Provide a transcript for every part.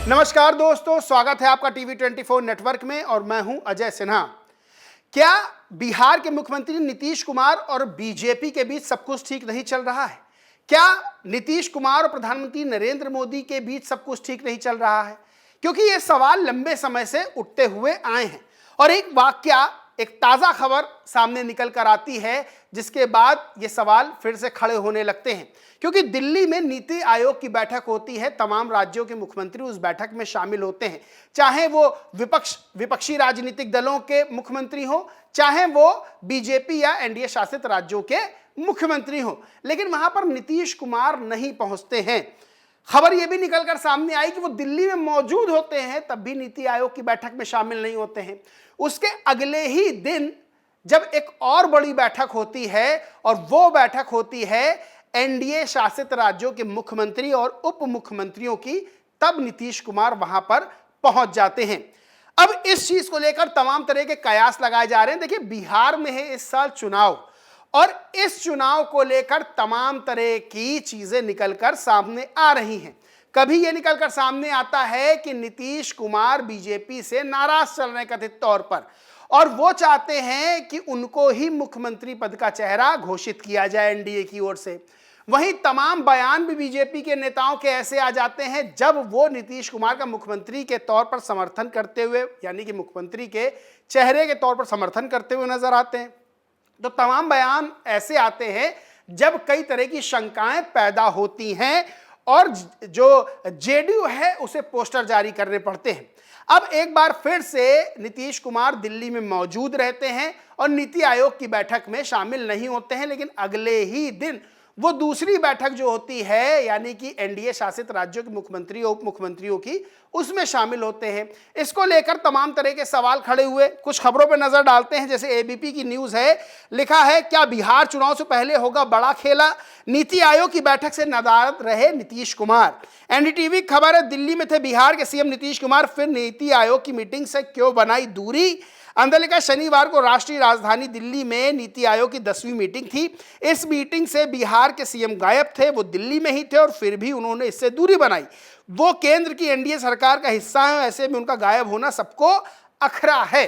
नमस्कार दोस्तों, स्वागत है आपका टीवी 24 नेटवर्क में और मैं हूं अजय सिन्हा। क्या बिहार के मुख्यमंत्री नीतीश कुमार और बीजेपी के बीच सब कुछ ठीक नहीं चल रहा है? क्या नीतीश कुमार और प्रधानमंत्री नरेंद्र मोदी के बीच सब कुछ ठीक नहीं चल रहा है? क्योंकि ये सवाल लंबे समय से उठते हुए आए हैं और एक ताजा खबर सामने निकल कर आती है जिसके बाद ये सवाल फिर से खड़े होने लगते हैं। क्योंकि दिल्ली में नीति आयोग की बैठक होती है, तमाम राज्यों के मुख्यमंत्री उस बैठक में शामिल होते हैं, चाहे वो विपक्षी राजनीतिक दलों के मुख्यमंत्री हो, चाहे वो बीजेपी या एनडीए शासित राज्यों के मुख्यमंत्री हो, लेकिन वहां पर नीतीश कुमार नहीं पहुंचते हैं। खबर यह भी निकलकर सामने आई कि वो दिल्ली में मौजूद होते हैं, तब भी नीति आयोग की बैठक में शामिल नहीं होते हैं। उसके अगले ही दिन जब एक और बड़ी बैठक होती है और वो बैठक होती है एनडीए शासित राज्यों के मुख्यमंत्री और उप मुख्यमंत्रियों की, तब नीतीश कुमार वहां पर पहुंच जाते हैं। अब इस चीज को लेकर तमाम तरह के कयास लगाए जा रहे हैं। देखिए, बिहार में है इस साल चुनाव और इस चुनाव को लेकर तमाम तरह की चीजें निकलकर सामने आ रही हैं। कभी यह निकलकर सामने आता है कि नीतीश कुमार बीजेपी से नाराज चल रहे हैं कथित तौर पर और वो चाहते हैं कि उनको ही मुख्यमंत्री पद का चेहरा घोषित किया जाए एनडीए की ओर से। वहीं तमाम बयान भी बीजेपी के नेताओं के ऐसे आ जाते हैं जब वो नीतीश कुमार का मुख्यमंत्री के तौर पर समर्थन करते हुए, यानी कि मुख्यमंत्री के चेहरे के तौर पर समर्थन करते हुए नजर आते हैं। तो तमाम बयान ऐसे आते हैं जब कई तरह की शंकाएं पैदा होती हैं और जो जेडीयू है उसे पोस्टर जारी करने पड़ते हैं। अब एक बार फिर से नीतीश कुमार दिल्ली में मौजूद रहते हैं और नीति आयोग की बैठक में शामिल नहीं होते हैं, लेकिन अगले ही दिन वो दूसरी बैठक जो होती है, यानी कि एनडीए शासित राज्यों के मुख्यमंत्री और उप मुख्यमंत्रियों की, उसमें शामिल होते हैं। इसको लेकर तमाम तरह के सवाल खड़े हुए। कुछ खबरों पर नजर डालते हैं, जैसे एबीपी की न्यूज है, लिखा है क्या बिहार चुनाव से पहले होगा बड़ा खेला, नीति आयोग की बैठक से नदारद रहे नीतीश कुमार। एनडीटीवी खबर है, दिल्ली में थे बिहार के सीएम नीतीश कुमार, फिर नीति आयोग की मीटिंग से क्यों बनाई दूरी। अंदर लिखा, शनिवार को राष्ट्रीय राजधानी दिल्ली में नीति आयोग की 10वीं मीटिंग थी। इस मीटिंग से बिहार के सीएम गायब थे, वो दिल्ली में ही थे और फिर भी उन्होंने इससे दूरी बनाई। वो केंद्र की एनडीए सरकार का हिस्सा है, ऐसे में उनका गायब होना सबको अखरा है।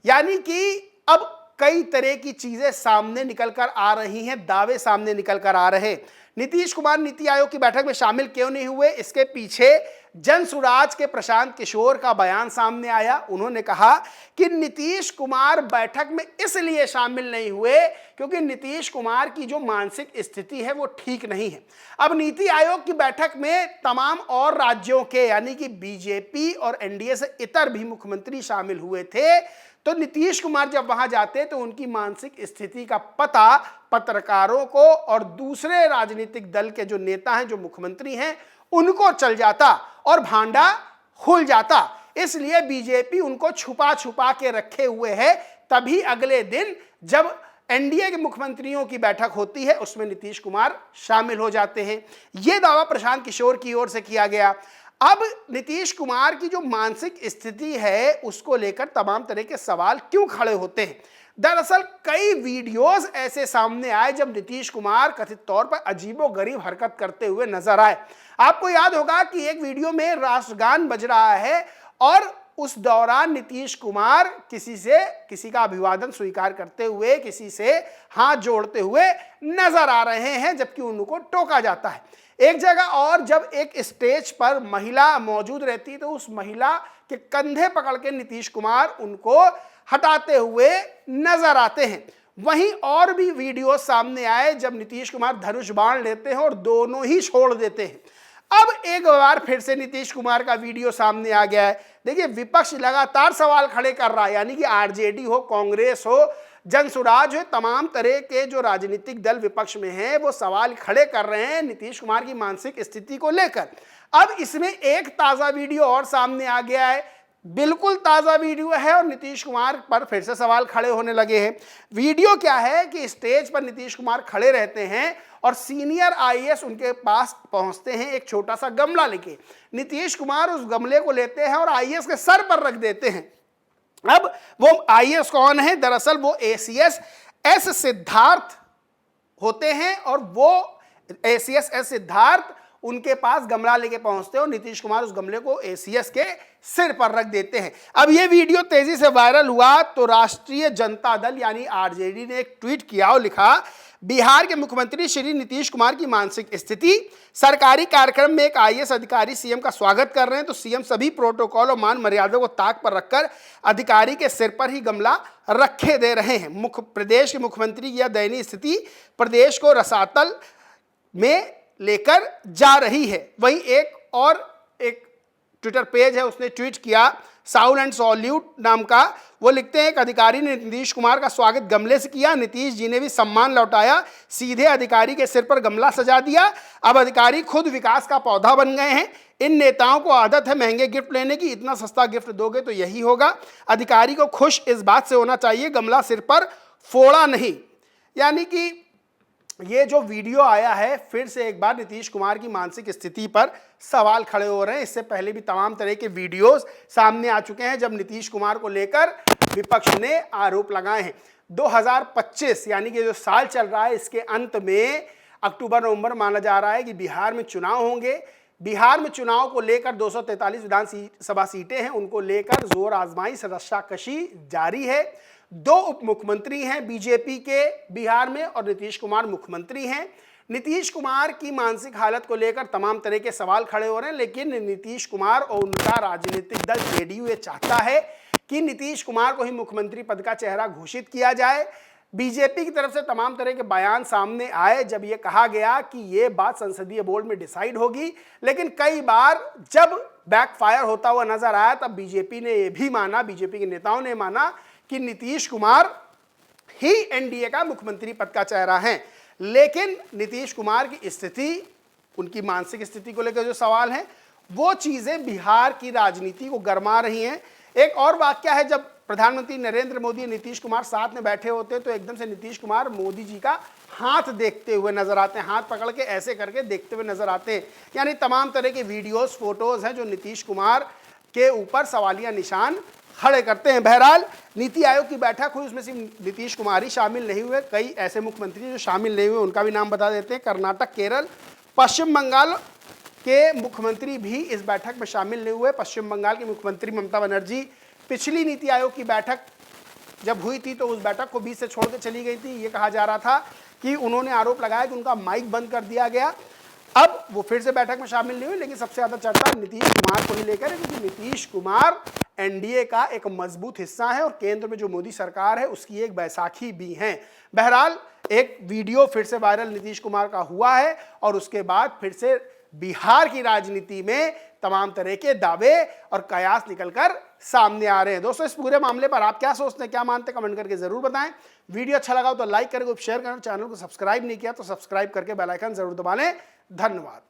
यानी कि अब कई तरह की चीजें सामने निकल कर आ रही हैं, दावे सामने निकल कर आ रहे हैं। नीतीश कुमार नीति आयोग की बैठक में शामिल क्यों नहीं हुए, इसके पीछे जनसुराज के प्रशांत किशोर का बयान सामने आया। उन्होंने कहा कि नीतीश कुमार बैठक में इसलिए शामिल नहीं हुए क्योंकि नीतीश कुमार की जो मानसिक स्थिति है वो ठीक नहीं है। अब नीति आयोग की बैठक में तमाम और राज्यों के, यानी कि बीजेपी और एनडीए से इतर भी मुख्यमंत्री शामिल हुए थे, तो नीतीश कुमार जब वहां जाते तो उनकी मानसिक स्थिति का पता पत्रकारों को और दूसरे राजनीतिक दल के जो नेता हैं, जो मुख्यमंत्री हैं, उनको चल जाता और भांडा खुल जाता। इसलिए बीजेपी उनको छुपा छुपा के रखे हुए है। तभी अगले दिन जब एनडीए के मुख्यमंत्रियों की बैठक होती है उसमें नीतीश कुमार शामिल हो जाते हैं। यह दावा प्रशांत किशोर की ओर से किया गया। अब नीतीश कुमार की जो मानसिक स्थिति है उसको लेकर तमाम तरह के सवाल क्यों खड़े होते हैं। दरअसल कई वीडियोस ऐसे सामने आए जब नीतीश कुमार कथित तौर पर अजीबोगरीब हरकत करते हुए नजर आए। आपको याद होगा कि एक वीडियो में राष्ट्रगान बज रहा है और उस दौरान नीतीश कुमार किसी का अभिवादन स्वीकार करते हुए, किसी से हाथ जोड़ते हुए नजर आ रहे हैं, जबकि उनको टोका जाता है। एक जगह और जब एक स्टेज पर महिला मौजूद रहती है तो उस महिला के कंधे पकड़ के नीतीश कुमार उनको हटाते हुए नजर आते हैं। वहीं और भी वीडियो सामने आए जब नीतीश कुमार धनुष बाण लेते हैं और दोनों ही छोड़ देते हैं। अब एक बार फिर से नीतीश कुमार का वीडियो सामने आ गया है। देखिए, विपक्ष लगातार सवाल खड़े कर रहा है, यानी कि आरजेडी हो, कांग्रेस हो, जनसुराज हो, तमाम तरह के जो राजनीतिक दल विपक्ष में हैं वो सवाल खड़े कर रहे हैं नीतीश कुमार की मानसिक स्थिति को लेकर। अब इसमें एक ताजा वीडियो और सामने आ गया है, बिल्कुल ताजा वीडियो है और नीतीश कुमार पर फिर से सवाल खड़े होने लगे हैं। वीडियो क्या है कि स्टेज पर नीतीश कुमार खड़े रहते हैं और सीनियर आईएएस उनके पास पहुंचते हैं एक छोटा सा गमला लेके। नीतीश कुमार उस गमले को लेते हैं और आईएएस के सर पर रख देते हैं। अब वो आईएएस कौन है? दरअसल वो एसीएस एस सिद्धार्थ होते हैं और वो एसीएस एस सिद्धार्थ उनके पास गमला लेके पहुंचते हैं और नीतीश कुमार उस गमले को एसीएस के सिर पर रख देते हैं। अब ये वीडियो तेजी से वायरल हुआ तो राष्ट्रीय जनता दल यानी आरजेडी ने एक ट्वीट किया और लिखा, बिहार के मुख्यमंत्री श्री नीतीश कुमार की मानसिक स्थिति, सरकारी कार्यक्रम में एक आईएएस अधिकारी सीएम का स्वागत कर रहे हैं तो सीएम सभी प्रोटोकॉल और मान मर्यादा को ताक पर रखकर अधिकारी के सिर पर ही गमला रखे दे रहे हैं। प्रदेश के मुख्यमंत्री की यह दयनीय स्थिति प्रदेश को रसातल में लेकर जा रही है। वहीं एक ट्विटर पेज है, उसने ट्वीट किया, साउल एंड सॉल्यूट नाम का, वो लिखते हैं, एक अधिकारी ने नीतीश कुमार का स्वागत गमले से किया, नीतीश जी ने भी सम्मान लौटाया, सीधे अधिकारी के सिर पर गमला सजा दिया। अब अधिकारी खुद विकास का पौधा बन गए हैं। इन नेताओं को आदत है महंगे गिफ्ट लेने की, इतना सस्ता गिफ्ट दोगे तो यही होगा। अधिकारी को खुश इस बात से होना चाहिए, गमला सिर पर फोड़ा नहीं। यानी कि ये जो वीडियो आया है, फिर से एक बार नीतीश कुमार की मानसिक स्थिति पर सवाल खड़े हो रहे हैं। इससे पहले भी तमाम तरह के वीडियोस सामने आ चुके हैं जब नीतीश कुमार को लेकर विपक्ष ने आरोप लगाए हैं। 2025 यानी कि जो साल चल रहा है, इसके अंत में अक्टूबर नवंबर माना जा रहा है कि बिहार में चुनाव होंगे। बिहार में चुनाव को लेकर 243 विधानसभा सीटें हैं, उनको लेकर जोर आजमाइश रस्साकशी जारी है। 2 उप मुख्यमंत्री हैं बीजेपी के बिहार में और नीतीश कुमार मुख्यमंत्री हैं। नीतीश कुमार की मानसिक हालत को लेकर तमाम तरह के सवाल खड़े हो रहे हैं, लेकिन नीतीश कुमार और उनका राजनीतिक दल जेडीयू ये चाहता है कि नीतीश कुमार को ही मुख्यमंत्री पद का चेहरा घोषित किया जाए। बीजेपी की तरफ से तमाम तरह के बयान सामने आए जब ये कहा गया कि ये बात संसदीय बोर्ड में डिसाइड होगी, लेकिन कई बार जब बैकफायर होता हुआ नजर आया तब बीजेपी ने ये भी माना, बीजेपी के नेताओं ने माना कि नीतीश कुमार ही एनडीए का मुख्यमंत्री पद का चेहरा है। लेकिन नीतीश कुमार की स्थिति, उनकी मानसिक स्थिति को लेकर जो सवाल हैं, वो चीजें बिहार की राजनीति को गरमा रही हैं। एक और वाकया है, जब प्रधानमंत्री नरेंद्र मोदी और नीतीश कुमार साथ में बैठे होते हैं तो एकदम से नीतीश कुमार मोदी जी का हाथ देखते हुए नजर आते हैं, हाथ पकड़ के ऐसे करके देखते हुए नजर आते हैं। यानी तमाम तरह के वीडियोस, फोटोज हैं जो नीतीश कुमार के ऊपर सवालिया निशान खड़े करते हैं। बहरहाल नीति आयोग की बैठक हुई, उसमें सिर्फ नीतीश कुमार ही शामिल नहीं हुए, कई ऐसे मुख्यमंत्री जो शामिल नहीं हुए उनका भी नाम बता देते हैं। कर्नाटक, केरल, पश्चिम बंगाल के मुख्यमंत्री भी इस बैठक में शामिल नहीं हुए। पश्चिम बंगाल की मुख्यमंत्री ममता बनर्जी पिछली नीति आयोग की बैठक जब हुई थी तो उस बैठक को बीच से छोड़ के चली गई थी। ये कहा जा रहा था कि उन्होंने आरोप लगाया कि उनका माइक बंद कर दिया गया। अब वो फिर से बैठक में शामिल नहीं हुई, लेकिन सबसे ज्यादा चर्चा नीतीश कुमार को ही लेकर है, क्योंकि नीतीश कुमार एनडीए का एक मजबूत हिस्सा है और केंद्र में जो मोदी सरकार है उसकी एक बैसाखी भी है। बहरहाल एक वीडियो फिर से वायरल नीतीश कुमार का हुआ है और उसके बाद फिर से बिहार की राजनीति में तमाम तरह के दावे और कयास निकलकर सामने आ रहे हैं। दोस्तों, इस पूरे मामले पर आप क्या सोचते हैं, क्या मानते हैं, कमेंट करके जरूर बताएं। वीडियो अच्छा लगा तो लाइक करें, शेयर करें, चैनल को सब्सक्राइब नहीं किया तो सब्सक्राइब करके बेल आइकन जरूर दबा लें। धन्यवाद।